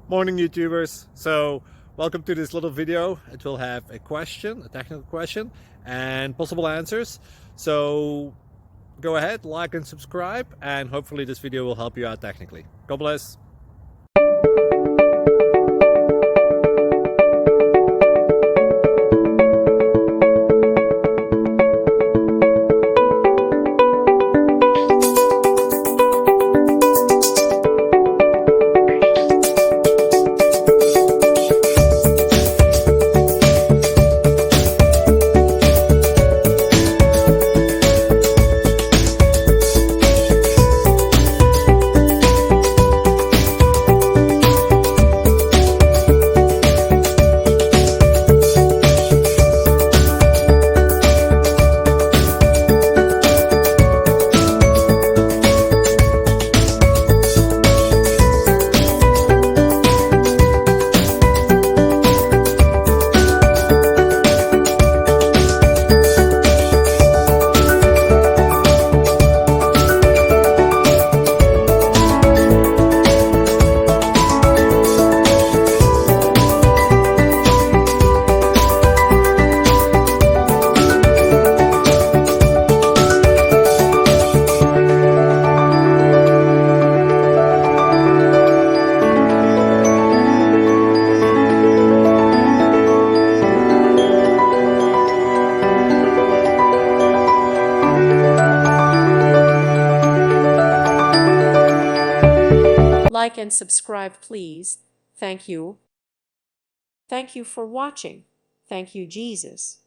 Morning YouTubers. So welcome to this little video. It will have a question, a technical question, and possible answers. So go ahead, like and subscribe, and hopefully this video will help you out technically. God bless. Like and subscribe, please. Thank you. Thank you for watching. Thank you, Jesus.